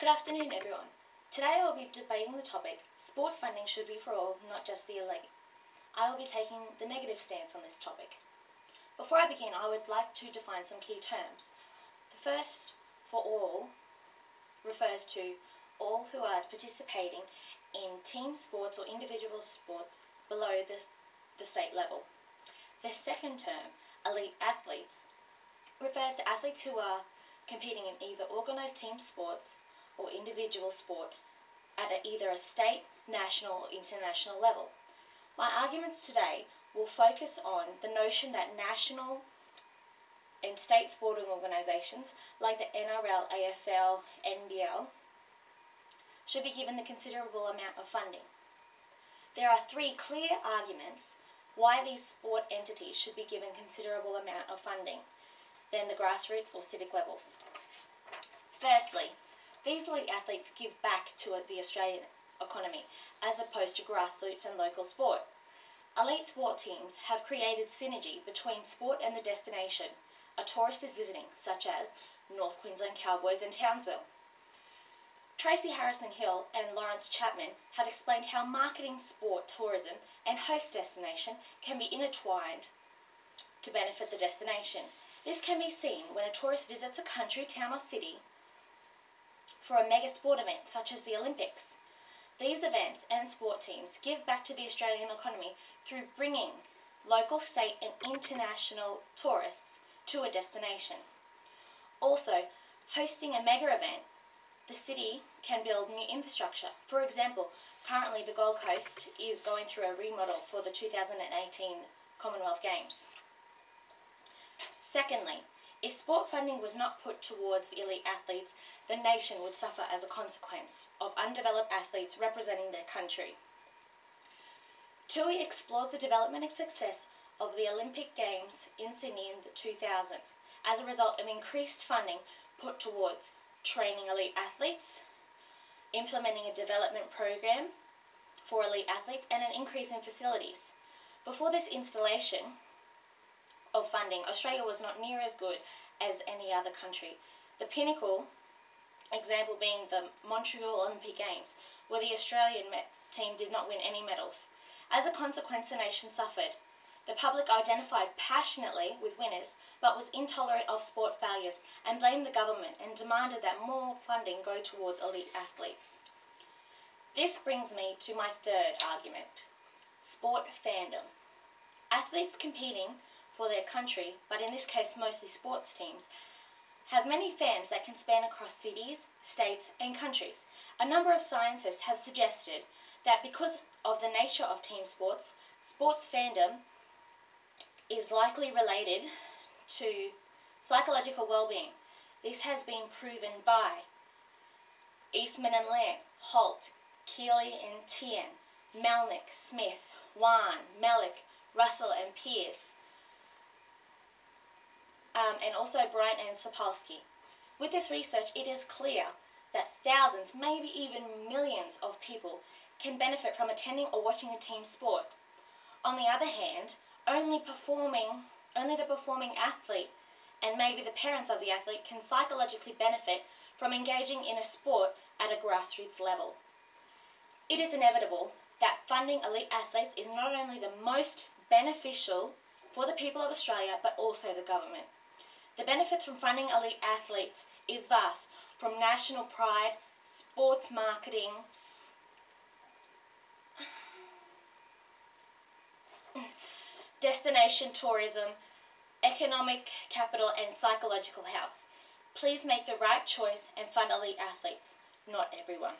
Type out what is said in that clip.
Good afternoon, everyone. Today I will be debating the topic, sport funding should be for all, not just the elite. I will be taking the negative stance on this topic. Before I begin, I would like to define some key terms. The first, for all, refers to all who are participating in team sports or individual sports below the state level. The second term, elite athletes, refers to athletes who are competing in either organised team sports or individual sport at either a state, national or international level. My arguments today will focus on the notion that national and state sporting organisations like the NRL, AFL, NBL should be given the considerable amount of funding. There are three clear arguments why these sport entities should be given considerable amount of funding than the grassroots or civic levels. Firstly, these elite athletes give back to the Australian economy as opposed to grassroots and local sport. Elite sport teams have created synergy between sport and the destination a tourist is visiting, such as North Queensland Cowboys and Townsville. Tracy Harrison-Hill and Lawrence Chapman have explained how marketing sport tourism and host destination can be intertwined to benefit the destination. This can be seen when a tourist visits a country, town or city for a mega sport event such as the Olympics. These events and sport teams give back to the Australian economy through bringing local, state and international tourists to a destination. Also, hosting a mega event, the city can build new infrastructure. For example, currently the Gold Coast is going through a remodel for the 2018 Commonwealth Games. Secondly, if sport funding was not put towards the elite athletes, the nation would suffer as a consequence of undeveloped athletes representing their country. TUI explores the development and success of the Olympic Games in Sydney in the 2000 as a result of increased funding put towards training elite athletes, implementing a development program for elite athletes and an increase in facilities. Before this installation of funding, Australia was not near as good as any other country. The pinnacle example being the Montreal Olympic Games, where the Australian team did not win any medals. As a consequence, the nation suffered. The public identified passionately with winners, but was intolerant of sport failures and blamed the government and demanded that more funding go towards elite athletes. This brings me to my third argument, sport fandom. Athletes competing for their country, but in this case mostly sports teams, have many fans that can span across cities, states and countries. A number of scientists have suggested that because of the nature of team sports, sports fandom is likely related to psychological well-being. This has been proven by Eastman and Lamb, Holt, Keeley and Tien, Melnick, Smith, Wan, Melick, Russell and Pierce, and also Bryant and Sapolsky. With this research, it is clear that thousands, maybe even millions of people can benefit from attending or watching a team sport. On the other hand, only the performing athlete and maybe the parents of the athlete can psychologically benefit from engaging in a sport at a grassroots level. It is inevitable that funding elite athletes is not only the most beneficial for the people of Australia, but also the government. The benefits from funding elite athletes is vast, from national pride, sports marketing, destination tourism, economic capital and psychological health. Please make the right choice and fund elite athletes, not everyone.